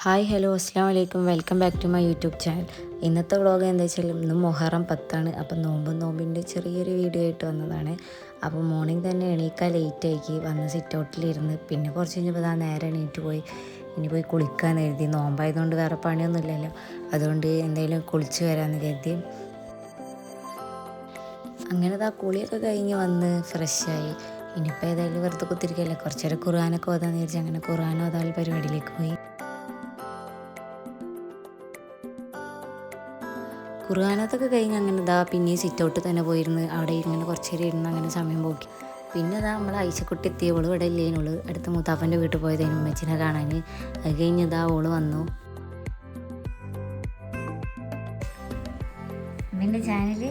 Hi hello അസ്സാം വലൈക്കും welcome back to my YouTube channel. ഇന്നത്തെ വ്ളോഗ് എന്താ വെച്ചാൽ ഇന്ന് മൊഹറം 10 അപ്പം നോമ്പിൻ്റെ ചെറിയൊരു വീഡിയോ ആയിട്ട് വന്നതാണ്. അപ്പോൾ മോർണിംഗ് തന്നെ എണീക്കാൻ ലേറ്റാക്കി വന്ന് സിറ്റ് ഔട്ടിലിരുന്ന് പിന്നെ കുറച്ച് കഴിഞ്ഞപ്പോൾ നേരെ എണീറ്റ് പോയി. ഇനി പോയി കുളിക്കാൻ കരുതി, നോമ്പായതുകൊണ്ട് വേറെ പണിയൊന്നുമില്ലല്ലോ, അതുകൊണ്ട് എന്തെങ്കിലും കുളിച്ച് വരാമെന്ന് കരുതി. അങ്ങനെ കുളിയൊക്കെ കഴിഞ്ഞ് വന്ന് ഫ്രഷായി. ഇനിയിപ്പോൾ ഏതായാലും വെറുതെ കുത്തിരിക്കല്ലേ, കുറച്ച് നേരം ഖുർആനൊക്കെ ഓതാന്ന് വിചാരിച്ചു. അങ്ങനെ ഖുർആൻ ഓതാൽ പരിപാടിയിലേക്ക് പോയി. ഖുർആനത്തൊക്കെ കഴിഞ്ഞ് അങ്ങനെ പിന്നെയും സിറ്റ് ഔട്ട് തന്നെ പോയിരുന്ന് അവിടെ ഇങ്ങനെ കുറച്ച് നേരം ഇരുന്ന് അങ്ങനെ സമയം പോക്കി. പിന്നെ നമ്മൾ ഐശക്കുട്ടി എത്തിയവള് ഇവിടെ ഇല്ലേനുള്ളു, അടുത്ത മൂത്താപ്പൻ്റെ വീട്ടിൽ പോയതേനു ഉമ്മച്ചിനെ കാണാൻ. അത് കഴിഞ്ഞ് ഓള് വന്നു. നിന്റെ ചാനല്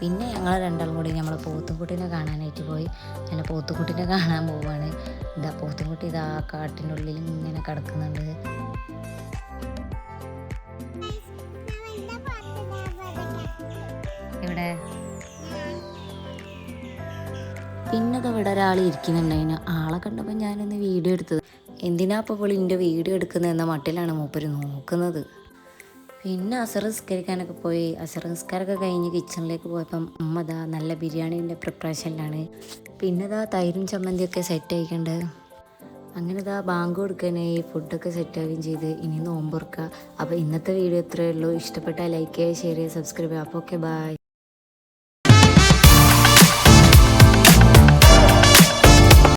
പിന്നെ ഞങ്ങൾ രണ്ടാളും കൂടി നമ്മളെ പോത്തുംകുട്ടീനെ കാണാനായിട്ട് പോയി. അങ്ങനെ പോത്തുംകുട്ടീനെ കാണാൻ പോവുകയാണ്. പോത്തുംകുട്ടി കാട്ടിൻ്റെ ഉള്ളിൽ ഇങ്ങനെ കിടക്കുന്നുണ്ട്. ഇവിടെ പിന്നെ ഇവിടെ ഒരാൾ ഇരിക്കുന്നുണ്ടായിരുന്നു. ആളെ കണ്ടപ്പോൾ ഞാനൊന്ന് വീഡിയോ എടുത്തത്. എന്തിനാ അപ്പോൾ എൻ്റെ വീഡിയോ എടുക്കുന്നതെന്ന മട്ടിലാണ് മൂപ്പര് നോക്കുന്നത്. പിന്നെ അസർ നിസ്കരിക്കാനൊക്കെ പോയി. അസർ നിസ്കാരമൊക്കെ കഴിഞ്ഞ് കിച്ചണിലേക്ക് പോയപ്പം ഉമ്മ നല്ല ബിരിയാണീൻ്റെ പ്രിപ്പറേഷനിലാണ്. പിന്നെ തൈരും ചമ്മന്തിയൊക്കെ സെറ്റ് ആയിക്കണ്ട്. അങ്ങനെ ബാങ്ക് കൊടുക്കാനായി, ഫുഡൊക്കെ സെറ്റ് ആവുകയും ചെയ്ത്. ഇനി നോമ്പ് തുറക്കുക. അപ്പോൾ ഇന്നത്തെ വീഡിയോ ഇത്രയേ ഉള്ളൂ. ഇഷ്ടപ്പെട്ടാൽ ലൈക്ക് ചെയ്യുക, ഷെയർ ചെയ്യുക, സബ്സ്ക്രൈബ് ചെയ്യുക. അപ്പോൾ ഓക്കെ, ബൈ.